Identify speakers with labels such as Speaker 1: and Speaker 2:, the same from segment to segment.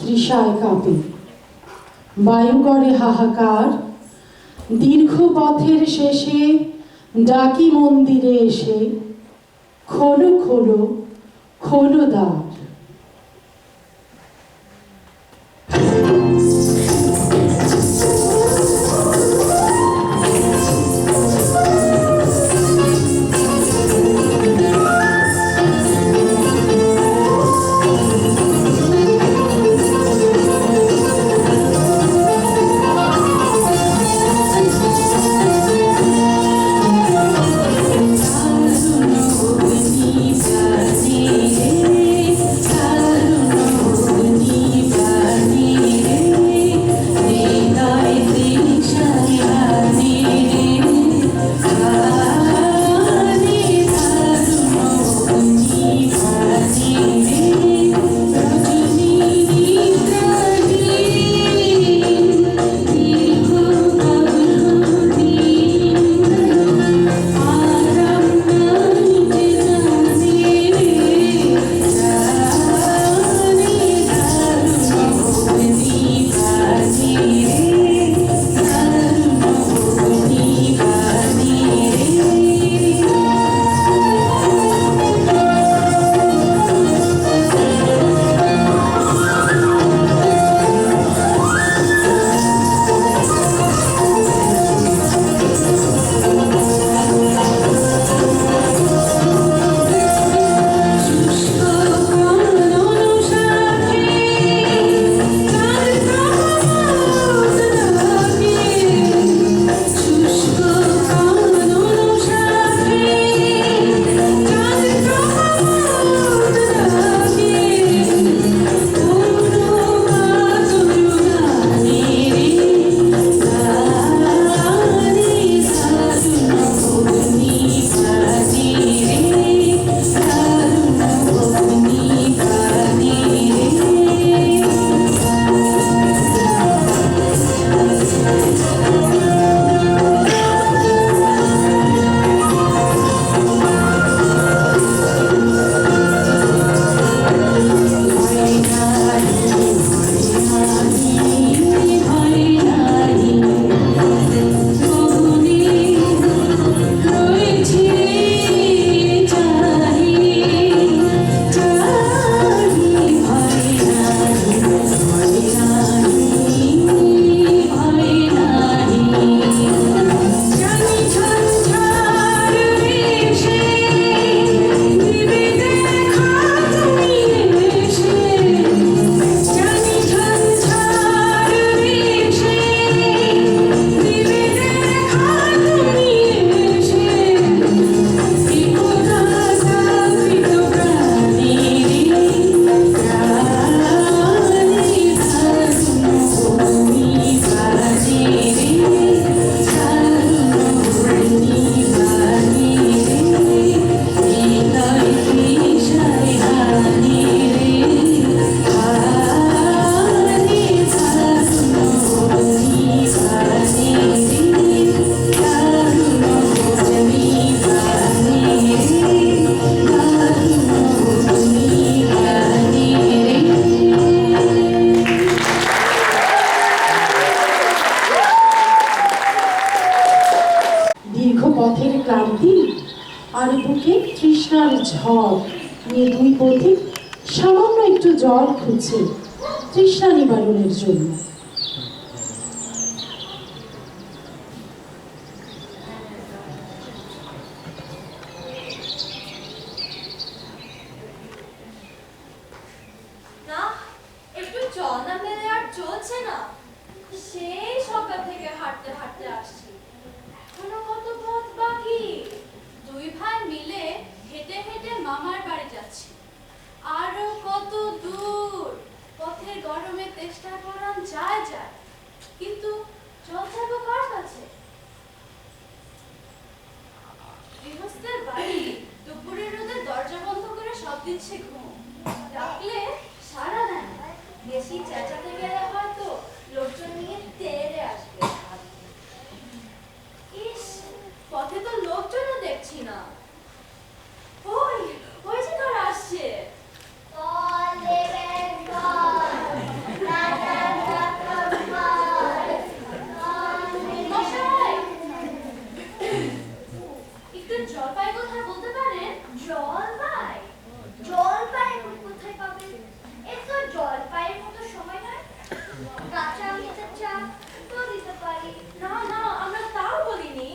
Speaker 1: তৃষায় কাঁপে, বায়ু করে হাহাকার। দীর্ঘ পথের শেষে ডাকি মন্দিরে এসে, খোলো খোলো খোলো দ্বার। পথের ক্লান্তি আর বুকে তৃষ্ণার ঝড় নিয়ে দুই পথিক সামান্য একটু জল খুঁজছে তৃষ্ণা নিবারণের জন্য।
Speaker 2: কাঁচা আমের চা তো দিতে পারি।
Speaker 3: না না, আমরা তাও বলিনি।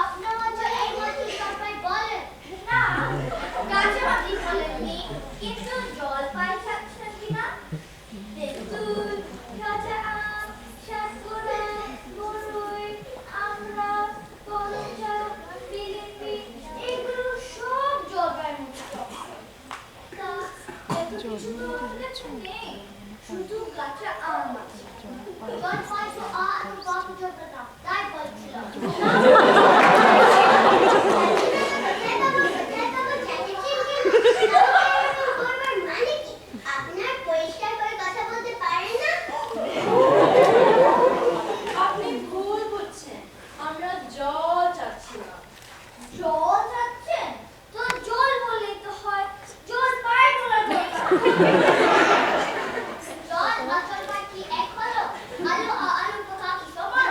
Speaker 2: আপনার মতো এই মতো সবাই বলেন না, কাঁচা আপনি বলেননি, কিন্তু জলপাই চাচ্ছেন কিনা? তেঁতুল, কাঁচা আম, সাতকোনা, বরই, আমড়া, কলচা, জিলিপি, এগুলো সব জলপাইয়ের মতো টক। তা এত কিছু তো আমাদের কাছে নেই, শুধু কাঁচা আম আছে। জলপাই তো আর বাপ যাবে না, তাই বলছিলাম।
Speaker 3: আপনি ভুল বুঝছেন, আমরা জল চাচ্ছিলাম।
Speaker 2: জল যাচ্ছেন তো জল বললেই তো হয়, জল পায় বলার দরকার। জল বা জলপাই কি এক হলো? আলু আলু পোকা কি সমান?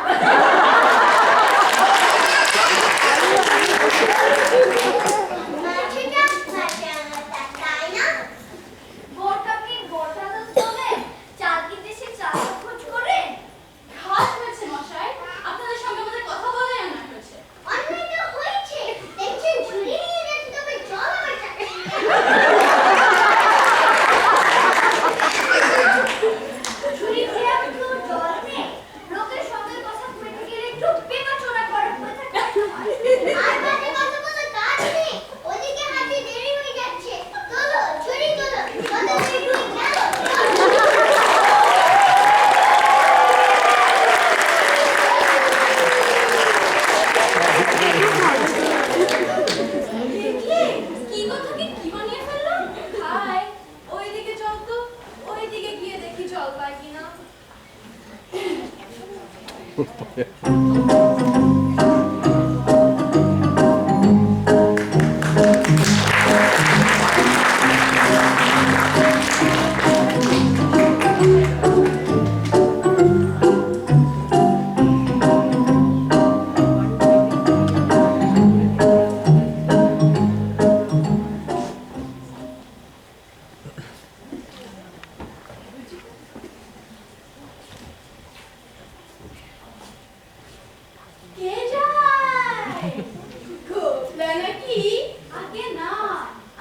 Speaker 2: মাছেটা মাছে আনাটা তাই না? গোটা কি গোটা তো চলে, চাল কিনতে সে চাল খোঁজ করে।
Speaker 3: ঘাস হয়েছে মশাই, আপনাদের সঙ্গে আমাদের কথা বলে আনা হয়েছে।
Speaker 2: অন্যটা হয়েছে, দেখছেন ঝুড়ি নিয়ে যাচ্ছে তবে জল আমার চাকরি। ঝুড়ি খেয়ে একটু জল নেই, লোকের সঙ্গে কথা বলতে গেলে একটু পেপাচোরা করে বসে থাকতে হয়। আর বাজে কথা বলে কাজ নেই, ওদিকে হাতে দেরি হয়ে যাচ্ছে। তোলো ঝুড়ি তোলো, কত দেরি হয়ে গেল।
Speaker 3: দেখলে কি কথাকে কি বানিয়ে ফেললাম। হাই, ওইদিকে চল তো, ওইদিকে গিয়ে দেখি জল পাই কিনা।
Speaker 2: কে যায়?
Speaker 3: গোপলা নাকি? আগে না,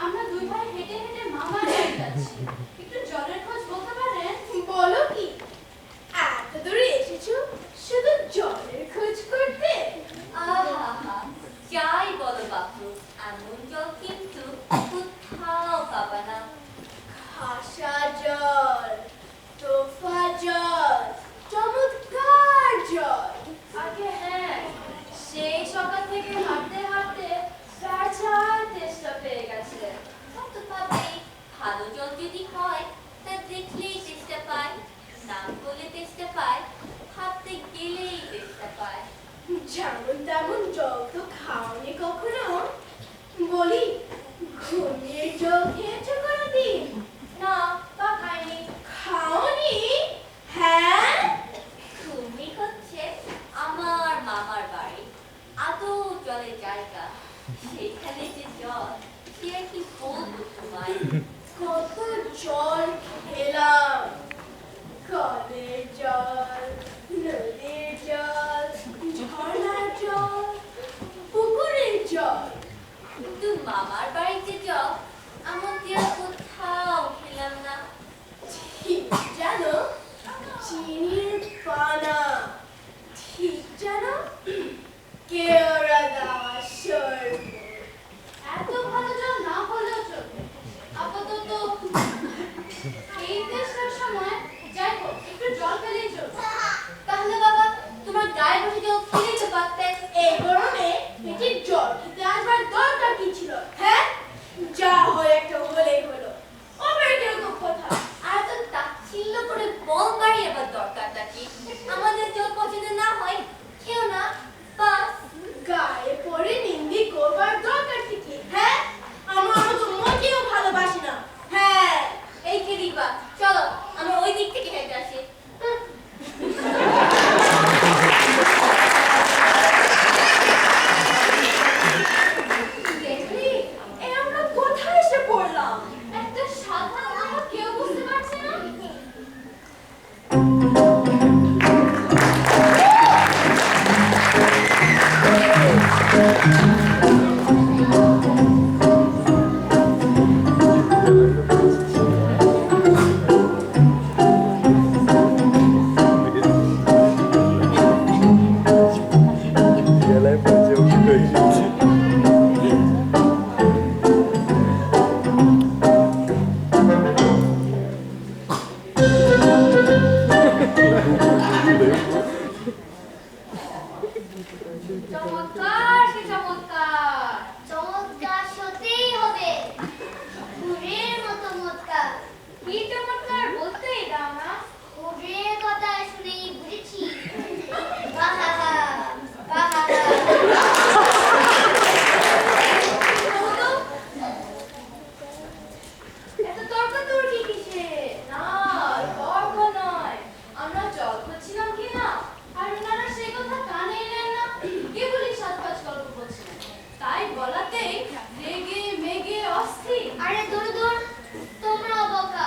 Speaker 3: আমরা দুই ভাই হেঁটে হেঁটে মামার বাড়ি যাচ্ছি। একটু জলের খোঁজ বলতে পারেন?
Speaker 2: বলো কি, এত দূরে এসেছো শুধু জলের খোঁজ করতে?
Speaker 4: আহা, যাই বলো বাপু, এমন জল কিন্তু কোথাও পাবা না।
Speaker 2: খাসা জল, তোফা জল, চমৎকার জল।
Speaker 3: আগে হ্যাঁ, সেই সকাল থেকে হাঁটতে হাঁটতে বেচার তেষ্টা পেয়ে গেছে।
Speaker 4: তা তো পাবেই, ভালো জল যদি হয় তা দেখলেই তেষ্টা পায়, নাম বলে তেষ্টা পায়, ভাবতে গেলেই তেষ্টা পায়।
Speaker 2: যেমন তেমন জল তো খাওনি কখনো? বলি, ঘুমিয়ে জল খেয়েছো কোনোদিন?
Speaker 3: না, তা খাইনি।
Speaker 2: খাওনি? হ্যাঁ?
Speaker 4: ঘুমি হচ্ছে আমার মামার বাড়ি, আদৌ জলের জায়গা, সেখানে যে জল সে আর কি বলবো তোমায়।
Speaker 2: কত জল খেলাম, কলের জল, নদীর জল, ঝর্ণার জল, পুকুরের জল।
Speaker 4: কিন্তু মামার বাড়িতে জল এমন কি আর কোথাও খেলাম না।
Speaker 2: ঠিক জানো, চিনির পানা, ঠিক জানো, কেওড়া দেওয়া শরবত।
Speaker 3: এত ভালো জল না হলেও চলবে। আপাতত এই তেষ্টার সময় যাই হোক, একটু জল পেলেই চলবে।
Speaker 4: তাহলে বাবা, তোমার গায়ে বসে জল খেলেই তো পারতে।
Speaker 2: এই গরমে পেটে জল খেতে আসবার দরকার কি ছিল? হ্যাঁ, যা হয় একটা হলেই হলো। আবার কিরকম কথা?
Speaker 4: আর তো তাচ্ছিল্য করে বল বাড়িয়ে আবার দরকারটা কি? আমাদের জল পছন্দ না হয় কেউ না, বাস।
Speaker 2: গায়ে পড়ে নিন্দি করবার দরকার কি? হ্যাঁ, আমার তো মোটেও ভালোবাসি না। হ্যাঁ,
Speaker 4: এই কে দিবা, চলো আমরা ওই দিক থেকে হেঁটে আসি।
Speaker 2: দেখলি, এ আমরা কোথায় এসে পড়লাম?
Speaker 3: একটা সাধারণ কথা কেউ বুঝতে পারছে না। চমৎকার সে চমৎকার।
Speaker 2: চমৎকার সত্যিই হবে, হুরের মতো মোৎকার।
Speaker 3: কি চমৎকার বলতেই দাও না।
Speaker 2: হুরের কথা শুনেই বুঝেছি। বাহাহা, বাহাহা।
Speaker 3: এত তর্কাতর্কি কিসে? না, তর্ক নয়। আমরা জল খুঁজছিলাম কিনা, আর ওনারা সেই কথা কানে নেন না, কেবলই সাজবাজ গল্প করছিলেন। তাই বলাতেই রেগে মেগে অস্থির।
Speaker 2: আরে দূর দূর, তোমরা বোকা।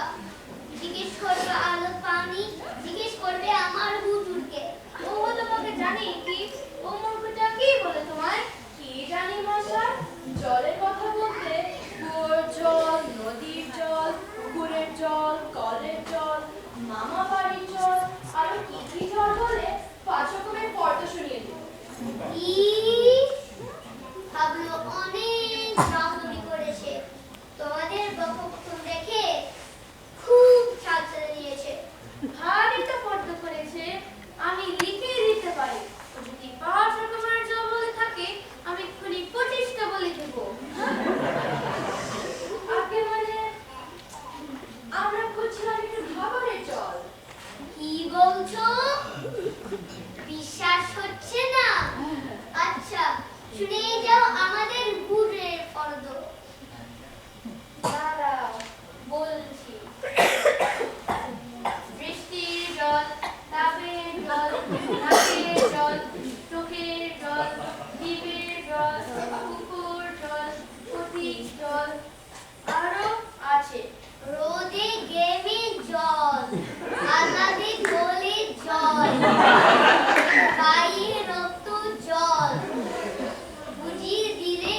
Speaker 2: জিজ্ঞেস করবে আলো পানি, জিজ্ঞেস করবে আমার হুজুরকে।
Speaker 3: ও তোমাকে জানি কি? ও মূর্খটা কি বলে তোমায়? কি জানি মশাই, জলের কথা বলতে কুয়োর জল, নদীর জল, পুকুরের জল, কলের জল, মামা বাড়ির জল, আরো কি কি জল বলে 5 রকমের পর্দা শুনিয়ে দিল।
Speaker 2: ইস, ভাবলো অনেক চাতুরি করেছে। তোমাদের বকবকন দেখে খুব ছাল ছেড়ে দিয়েছে।
Speaker 3: ভারী তো পর্দা করেছে, আমি লিখে দিতে পারি। যদি 5 রকমের জল বলে থাকে, আমি এক্ষুনি 25টা বলে দেব। আগে মানে আমরা খুঁজছিলাম একটু খাবারের জল।
Speaker 2: কি বলছো? বিশ্বাস হচ্ছে না? আচ্ছা, শুনেই যাও আমাদের হুরের ফর্দ।
Speaker 3: দাঁড়াও, বলছি। বৃষ্টির জল, ডাবের জল, নাকের জল, চোখের জল, জীবের জল, পুকুর জল, অধিক জল, আরো আছে।
Speaker 2: রোদে গেমে জল, আলাদে গোলে জল, পায়ে রক্ত জল, বুঝিয়ে দিলে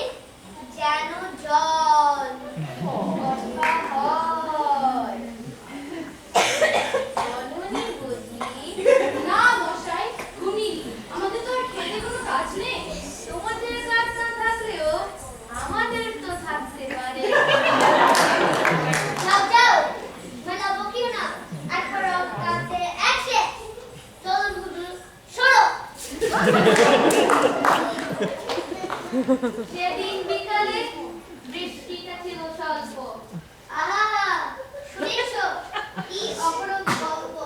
Speaker 2: যেন জল।
Speaker 3: কথা হয়। বলনি বুঝি? না মশাই, শুনি। আমাদের তো আর খেতে কোনো কাজ নেই। তোমাদের কাজ না থাকলেও আমাদের তো থাকতে পারে।
Speaker 2: যাও যাও, মেলা বকিও না। একবার কাঁদতে একশে। চলুন হুজুর, সরো।
Speaker 3: সেদিন বিকালে বৃষ্টিটা ছিল স্বল্প।
Speaker 2: আহা, শুনেছো? কি অপরূপ গল্প।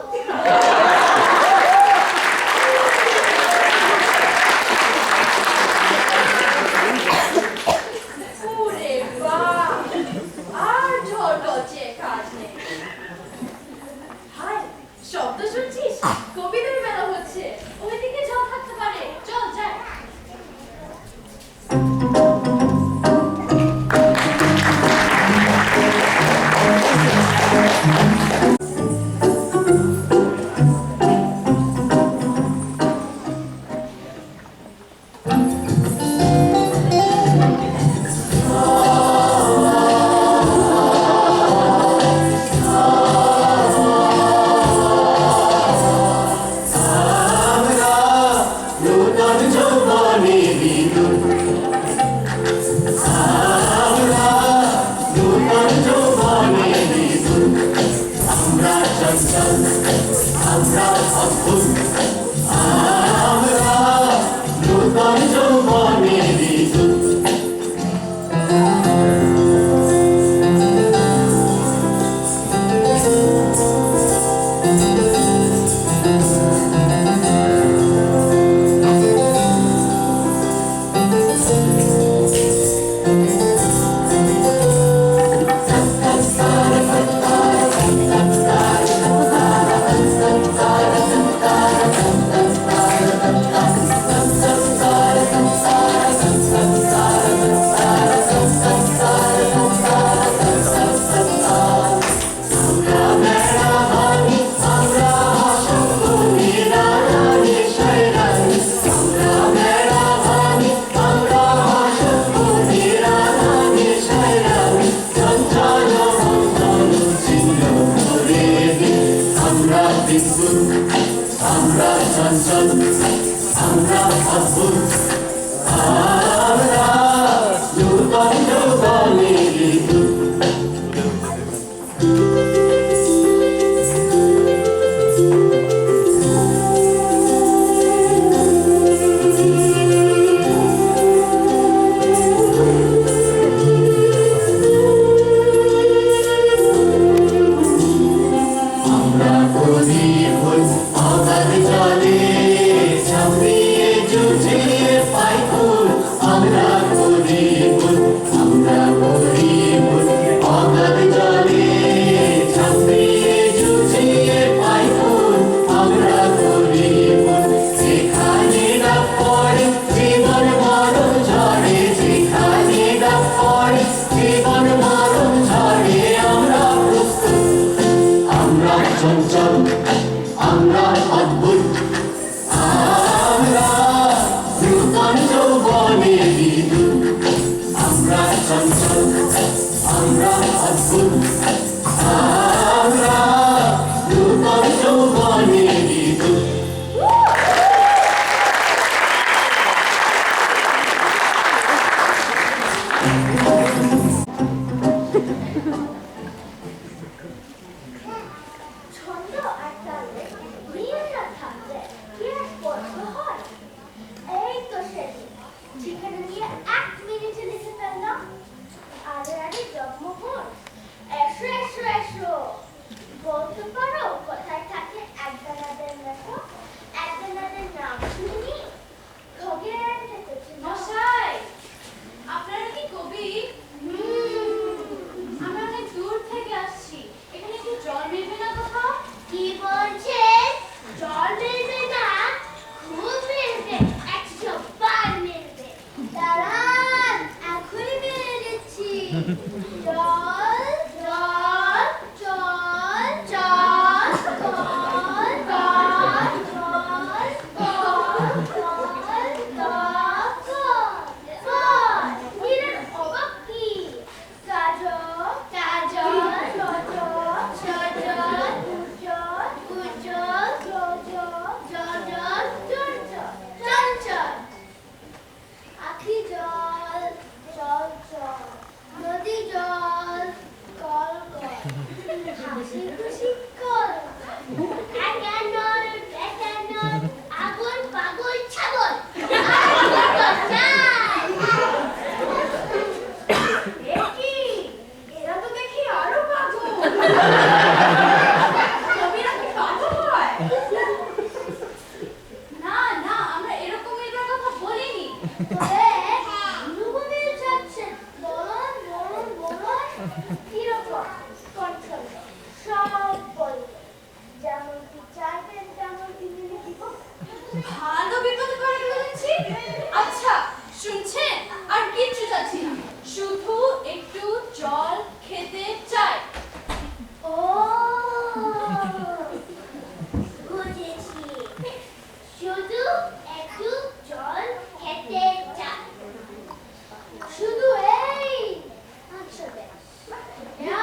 Speaker 3: ওরে বাহ! আর ঝড় টলছে, কাজ নেই। হায়, শব্দ শুনছিস? কবিদের মেলা হচ্ছে। ওইদিকে জল থাকতে পারে। চল যাই।
Speaker 5: আমরা অদ্ভুত, আমরা রূপন যৌবনে বিদ্যুৎ, আমরা চঞ্চল, আমরা অদ্ভুত, আমরা রূপন যৌবনে বিদ্যুৎ।
Speaker 2: ছন্দ আর তালে মিলটা থাকলে কি আর স্পর্শ হয়? এই তো সেদিন ঠিকানা নিয়ে 1 মিনিটে লিখে ফেললাম। আরে আরে জগমোহন, এসো এসো এসো, বলতে পারো কোথায় থাকে একদানাদের লেখা? একদানাদের নাম শুনিনি? খগেন থেকে ছিল।
Speaker 3: মশাই, আপনারা কি কবি?
Speaker 2: হুম,
Speaker 3: আমরা অনেক দূর থেকে আসছি, এখানে কি জল মিলবে না কোথাও?
Speaker 2: কি বলছে? জল মিলবে না? খুব মিলবে, 100 বার মিলবে। দাঁড়ান, এখনই মিলে দিচ্ছি। জল জল জল জল জল জল জল নিরের অবাক কি? গাজর গাজর গাজর গাজর গুজর গুজর জজর জজর জজর চঞ্চল আখি জল জল জল নদী জল কল কল হাসি খুশি কল একানল একানল আগুন পাগল ছাগল
Speaker 3: কি এরা তো দেখি আরো পাগল। কবিরা কি পাগল হয়? না না, আমরা এরকম এটার কথা বলিনি।
Speaker 2: অনুভূমির যাচ্ছে বলন বলন বলন কিরকম কণ্ঠল সব বলবে যেমনটি চাইবেন তেমনটি মিলে দিব।
Speaker 3: ভালো বিপদে পড়ে ফেলেছি। আচ্ছা শুনছেন, আর কিচ্ছু চাচ্ছি না, শুধু একটু জল খেতে চাই।
Speaker 2: ও বুঝেছি, শুধু একটু জল খেতে চাই, শুধু এই। আচ্ছা বেশ,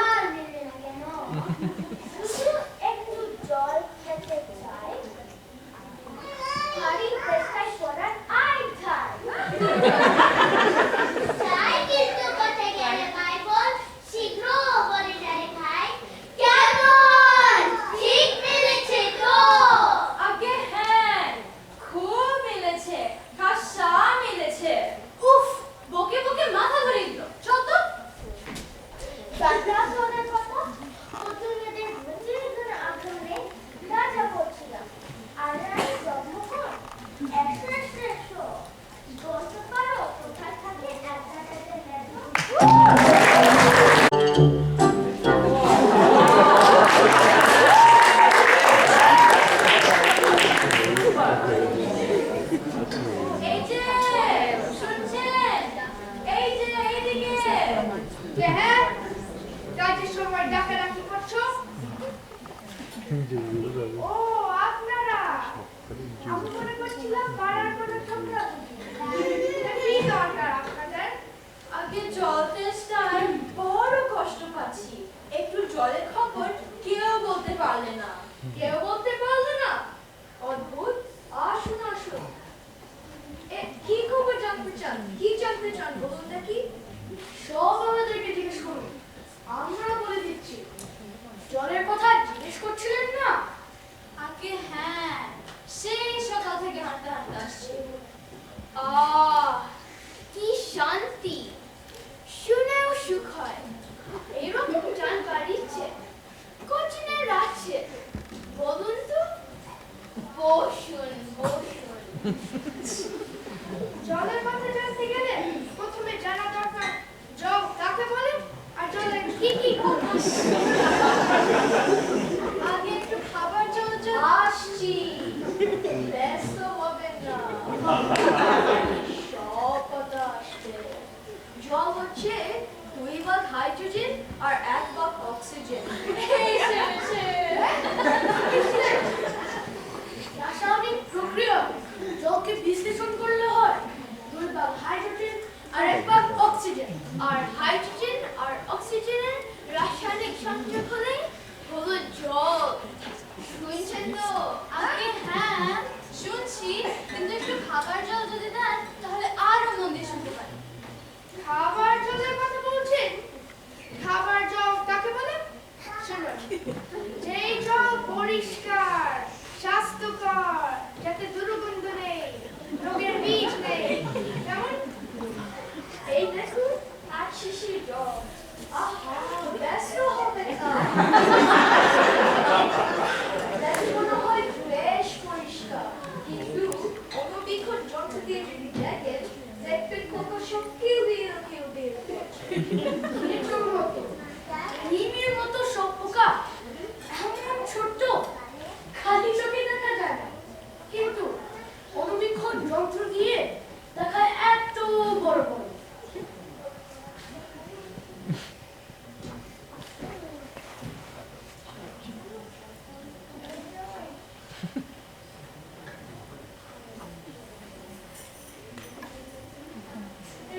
Speaker 2: আর মিলবে না কেন? শুধু একটু জল খেতে চাই, ভারী চেষ্টায় পড়ার আয় খাই। চাই কিন্তু কোথায় গেলে ভাই বল, শীঘ্র বলে যায় ভাই। কেমন ঠিক মিলেছে তো?
Speaker 3: আগে হ্যাঁ, খুব মিলেছে, খাসা মিলেছে। উফ, বকে বকে মাথা ধরে দিল। চল তো।
Speaker 2: বাচ্চাদের কথা প্রতিনিধির প্রতিনিধির আগ্রহে রাজা বলছিলাম। আর রানী জন্মক্ষণ এসো এসো এসো, বলতে পারো কোথায় থাকে একদানাদের লেখা?
Speaker 3: এই যে শুনছেন, এই যে এইদিকে। কে হ্যাঁ? কাজের সময় ডাকাডাকি করছো? ও আপনারা, আমি মনে করছিলাম পাড়ার কোনো ছোকরা বুঝি। কি দরকার আপনাদের? আগে জল তেষ্টায় বড় কষ্ট পাচ্ছি, একটু জলের খবর কেউ বলতে পারলে না। কেউ বলতে পারলে না? অদ্ভুত। আসুন আসুন। কি খবর জানতে চান? কি জানতে চান বলুন দেখি। সব আমাদেরকে জিজ্ঞেস করুন, আমরা বলে দিচ্ছি। জলের কথা জিজ্ঞেস করছিলেন না? আগে হ্যাঁ, সেই সকাল থেকে হাঁটতে হাঁটতে আসছি। কি শান্তি, শুনেও সুখ হয়। এরকম জানবার ইচ্ছে কোচিনের আছে, বলুন তো। বসুন বসুন। জলের কথা জানতে গেলে প্রথমে জানা দরকার জল কাকে বলে আর জলের কি কি গুণ আছে। আগে একটু খাবার জল আসছি, ব্যস্ত হবেন না, সব কথা আসবে। জল হচ্ছে 2 ভাগ হাইড্রোজেন আর 1 ভাগ অক্সিজেন। তো আগে হ্যাঁ শুনছি, কিন্তু একটু খাবার জল যদি দেন তাহলে আরো মন দিয়ে শুনতে পারি।
Speaker 6: খাবার জলের কথা বলছেন? খাবার জল কাকে বলে? শুনুন, যেই জল পরিষ্কার, স্বাস্থ্যকর, যাতে দুর্গন্ধ নেই, রোগের বীজ নেই, যেমন এই দেখুন 8 শিশির জল। আহা, ব্যস্ত হবে না। দেখে মনে হয় বেশ পরিষ্কার, কিন্তু অনবীক্ষণ যন্ত্র দিয়ে যদি দেখেন, দেখবেন কত সব কেউ দিয়ে করছে। এটার মতো নিমের মতো সব পোকা এমন ছোট্ট, খালি চোখে দেখা যায় না, কিন্তু অনবীক্ষণ যন্ত্র দিয়ে দেখায় এত বড় বড়।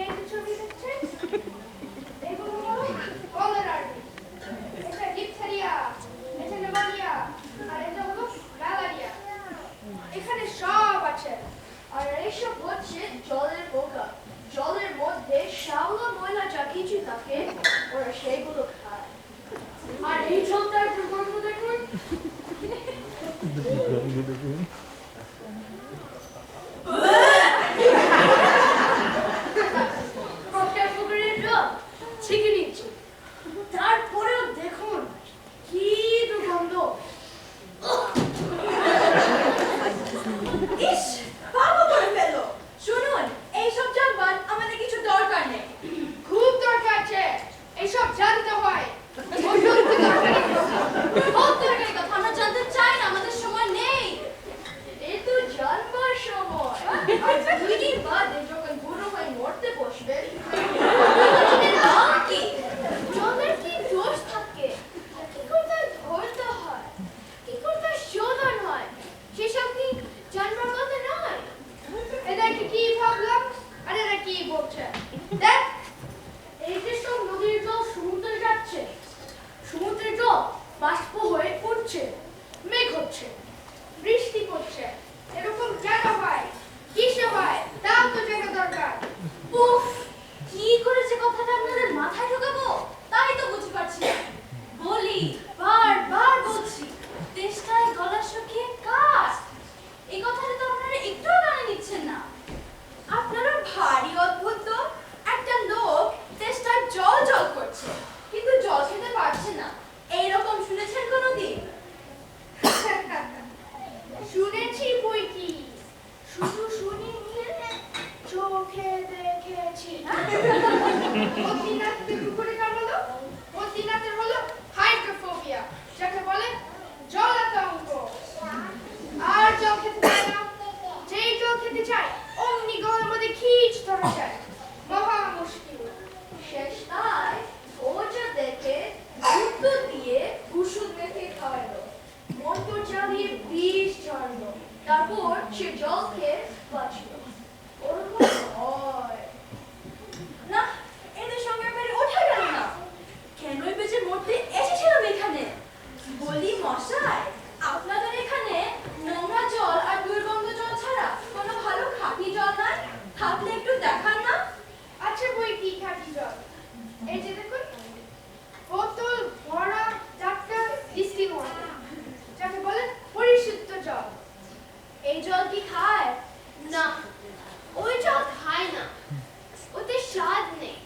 Speaker 6: এই যে ছবি দেখছেন, এগুলো হলো কলেরা, এটা ডিপথেরিয়া, এটা নিউমোনিয়া, আর এটা হলো ম্যালেরিয়া। এখানে সব আছে, আর এইসব হচ্ছে জলের পোকা। জলের মধ্যে শ্যাওলা ময়লা যা কিছু থাকে ওরা সেগুলো খায়। আর এই জলটার দুর্গন্ধ দেখুন। প্রত্যেক পুকুরের জল ছেঁকে নিচ্ছে, তারপরেও দেখুন কি দুর্গন্ধ।
Speaker 3: ইস, বাবা করে ফেললো। শুনুন, এইসব জানবার আমাদের কিছু দরকার নেই।
Speaker 6: খুব দরকার আছে, এইসব জানতে হয়।
Speaker 3: খুব দরকারি কথা আমরা জানতে চাই না, আমাদের সময় নেই।
Speaker 6: এই তো জানবার সময়। আর 2 দিন বাদে যখন বুড়ো হয়ে মরতে বসবে,
Speaker 3: কি
Speaker 6: জলের কি দোষ থাকে? কি করতে ধরতে হয়, কি করতে শোধন হয়, সেসব কি জানবার কথা নয়? এদেরকে কি ভাবলাম, আর এরা কি বলছে? দেখ, এই যে সব নদীর জল সমুদ্রে যাচ্ছে, সমুদ্রের জল বাষ্প হয়ে উঠছে, মেঘ হচ্ছে, বৃষ্টি পড়ছে। এরকম কেন হয়, কিসে হয়, তাও তো জানা দরকার।
Speaker 3: উফ, কি করে যে কথাটা আপনাদের মাথায় ঢোকাবো তাই তো বুঝতে পারছি না। বলি, বারবার বলছি, তেষ্টায় গলা শুকিয়ে কাশ। এই কথাটা তো আপনারা একটুও কানে নিচ্ছেন না। আপনারা ভারী অদ্ভুত তো। একটা লোক তেষ্টায় জল জল করছে, কিন্তু জল খেতে পারছে না। এইরকম শুনেছেন কোনোদিন?
Speaker 6: শুনেছি বই কি, শুধু শুনিনি, চোখে দেখেছি। বদ্রীনাথকে কুকুরে কামড়ালো, বদ্রীনাথের হলো হাইড্রোফোবিয়া, যাকে বলে জলাতঙ্ক। আর জল খেতে চায় না, যেই জল খেতে চায় অমনি গলার মধ্যে খিচ ধরে যায়, মহা মুশকিল।
Speaker 3: শেষটায় ওটা দেখে দুধ দিয়ে কুসুম মেখে খাওয়ালো, মোটর চালিয়ে বিষ ঝাড়লো, তারপর সে জল খেয়ে বাঁচলো। ওরকম হয় না, এদের সঙ্গে পেরে ওঠা গেল না। কেনই বেঁচে মরতে এসেছিলাম এখানে? বলি মশাই, আপনাদের এখানে নোংরা জল আর দুর্গন্ধ জল ছাড়া কোনো ভালো খাঁটি জল নাই? থাকলে একটু দেখান না।
Speaker 6: আছে বই কি খাঁটি জল, এই যে দেখুন, বোতল ভরা টাটকা ডিস্টিল ওয়াটার, যাকে বলে পরিশুদ্ধ জল।
Speaker 3: এই জল কি খায়?
Speaker 6: না, ওই জল খায় না, ওতে স্বাদ নেই,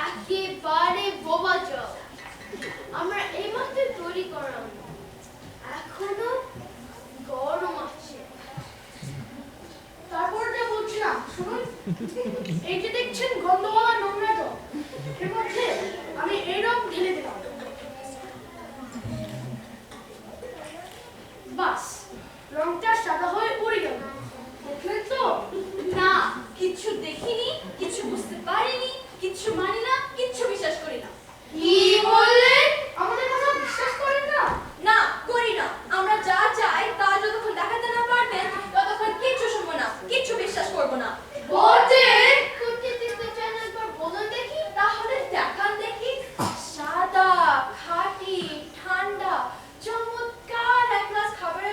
Speaker 6: একেবারে বোবা জল। আমরা এইমাত্র তৈরি করলাম, এখনো গরম আছে।
Speaker 3: তারপর যা বলছিলাম শুনুন, এই যে দেখছেন গন্ধওয়ালা নোংরা জল, এর মধ্যে আমি এই রং ঢেলে দিলাম। বাস, রংটা সাদা হয়ে উড়ে গেল। দেখলেন তো? না, কিচ্ছু দেখিনি, কিছু বুঝতে পারিনি, কিচ্ছু মানি না, কিচ্ছু বিশ্বাস করি না।
Speaker 6: কি বললেন?
Speaker 3: আমাদের কথা বিশ্বাস করেন না? না, করি না। আমরা যা চাই তা যতক্ষণ দেখাতে না পারবেন ততক্ষণ কিচ্ছু শুনবো না, কিচ্ছু বিশ্বাস করবো না।
Speaker 6: বটে, কোটি দিতে চ্যানেল পর বলুন দেখি।
Speaker 3: তাহলে দেখান দেখি। সাদা, খাঁটি, ঠান্ডা, চমৎকার এক গ্লাস খাবার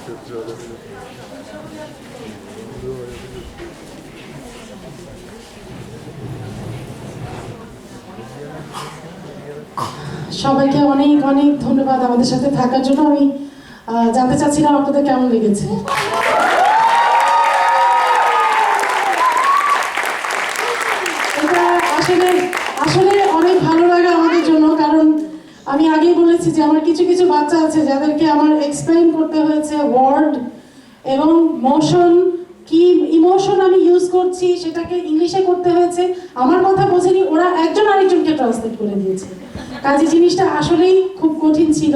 Speaker 1: সবাইকে অনেক অনেক ধন্যবাদ আমাদের সাথে থাকার জন্য। আমি জানতে চাচ্ছিলাম আপনাদের কেমন লেগেছে। এটা আসলে আসলে অনেক ভালো লাগে আমাদের জন্য, কারণ আমি আগেই বলেছি যে আমার কিছু কিছু বাচ্চা আছে যাদেরকে আমার এক্সপ্লেইন করতে হয়েছে ওয়ার্ড এবং মোশন, কি ইমোশন আমি ইউজ করছি সেটাকে ইংলিশে করতে হয়েছে। আমার কথা বোঝেনি, ওরা একজন আরেকজনকে ট্রান্সলেট করে দিয়েছে। কাজে জিনিসটা আসলেই খুব কঠিন ছিল।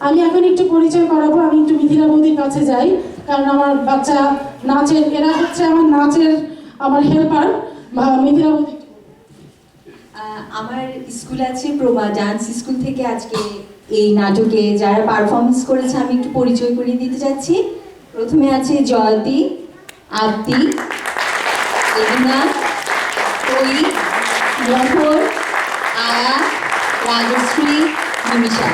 Speaker 1: আমি এখন একটু পরিচয় করাবো। আমি একটু মিথিলা বৌদির কাছে যাই, কারণ আমার বাচ্চা নাচের, এরা হচ্ছে আমার নাচের আমার হেল্পার। মিথিলা বৌদি,
Speaker 7: আমার স্কুল আছে প্রভা ডান্স স্কুল থেকে আজকে এই নাটকে যারা পারফরমেন্স করেছে আমি একটু পরিচয় করিয়ে দিতে চাচ্ছি। প্রথমে আছে জয়তী, আবতি, এলিনা, কই, মফর, আয়া, রাজশ্রী, নিমিষা।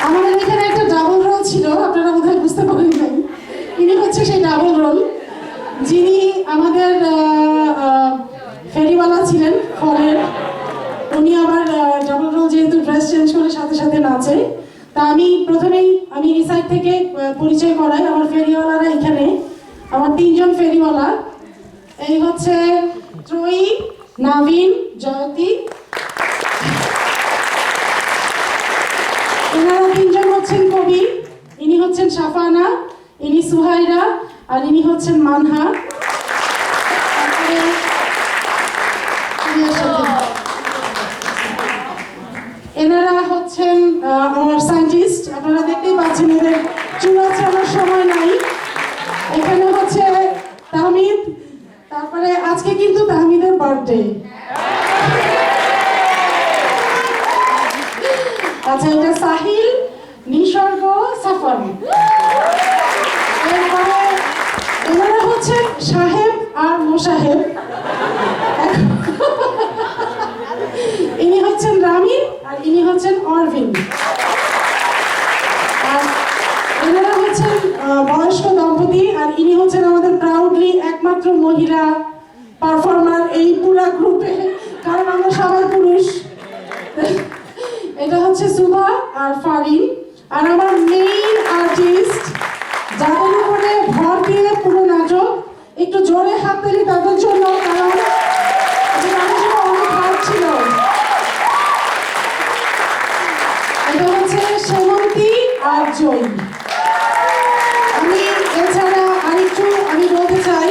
Speaker 1: আমাদের এখানে একটা ডাবল রোল ছিল, আপনারা বোধহয় বুঝতে পারেন নাই। ইনি হচ্ছে সেই ডাবল রোল, যিনি আমাদের ফেরিওয়ালা ছিলেন ফলের। উনি আবার ডাবল রোল যেহেতু ড্রেস চেঞ্জ করে সাথে সাথে নাচে। তা আমি প্রথমেই এই সাইড থেকে পরিচয় করাই। আমার ফেরিওয়ালারা এখানে, আমার তিনজন ফেরিওয়ালা। এই হচ্ছে ত্রয়ী, নাভিন, জয়তী। এনারা তিনজন হচ্ছেন কবি। ইনি হচ্ছেন সাফানা, ইনি সুহাইরা, আর ইনি হচ্ছেন মানহা। এনারা হচ্ছেন আমার সায়েন্টিস্ট। আপনারা দেখতেই পাচ্ছেন এদের চুল আঁচড়ানোর সময় নাই। এখানে হচ্ছে তাহমিদ। তারপরে আজকে কিন্তু তাহমিদের বার্থডে। আচ্ছা, এটা সাহিল, নিসর্গ, সাফান। এরপরে এনারা হচ্ছেন সাহেব আর মোসাহেব। ইনি হচ্ছেন রামিন আর ইনি হচ্ছেন অরভিন। আর এনারা হচ্ছেন বয়স্ক দম্পতি, আর ইনি হচ্ছেন আমাদের প্রাউডলি একমাত্র মহিলা পারফর্মার এই পুরা গ্রুপে, কারণ আমরা সবাই পুরুষ। এটা হচ্ছে সুভা আর ফারিন। আর আমার মেইন আর্টিস্ট, যাদের উপরে ভর দিয়ে পুরো নাটক, একটু জোরে হাত দিলি তাদের জন্য, কারণ তাদের জন্য অনেক হাত ছিল। এটা হচ্ছে সেমন্তী আর জয়ী। আমি এছাড়া আরেকটু বলতে চাই,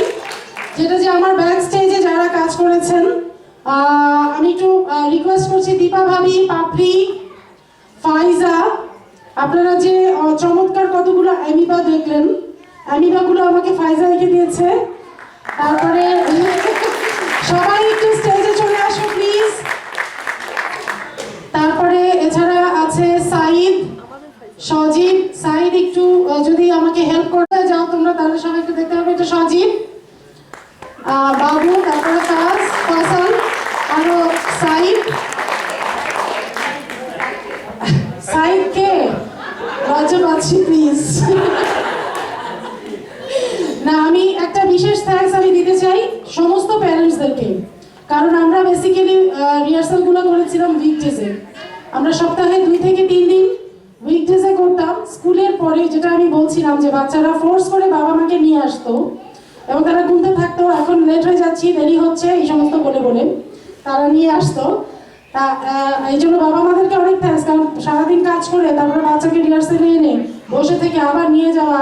Speaker 1: যেটা যে আমার ব্যাক স্টেজে যারা কাজ করেছেন, আমি একটু রিকোয়েস্ট করছি, দীপা ভাবি, পাপড়ি, ফাইজা, আপনারা যে চমৎকার কতগুলো অ্যামিবা দেখলেন, অ্যামিবাগুলো আমাকে ফাইজা রেখে দিয়েছে। তারপরে সবাই একটু স্টেজে চলে আসো প্লিজ। তারপরে এছাড়া আছে সাইদ, সজীব। সাইদ একটু যদি আমাকে হেল্প করতে যাও তোমরা, তাহলে সবাই একটু দেখতে হবে। এটা সজীব, বাবু, তারপরে ফাজ, ফয়সাল, আরো সাইদ। সাইদকে লজ্জা পাচ্ছি প্লিজ। না, আমি একটা বিশেষ থ্যাঙ্কস আমি দিতে চাই সমস্ত প্যারেন্টসদেরকে, কারণ আমরা বেসিক্যালি রিহার্সালগুলো করেছিলাম উইকডেজে। আমরা সপ্তাহে 2 থেকে 3 দিন উইকডেজে করতাম। স্কুলের পরে যেটা আমি বলছিলাম যে বাচ্চারা ফোর্স করে বাবা মাকে নিয়ে আসতো এবং তারা ঘুমতে থাকতো, এখন লেট হয়ে যাচ্ছি, দেরি হচ্ছে, এই সমস্ত বলে বলে তারা নিয়ে আসতো। তা এই জন্য বাবা মাদেরকে অনেক থ্যাঙ্কস, কারণ সারাদিন কাজ করে তারপরে বাচ্চাকে রিহার্সালে এনে বসে থেকে আবার নিয়ে যাওয়া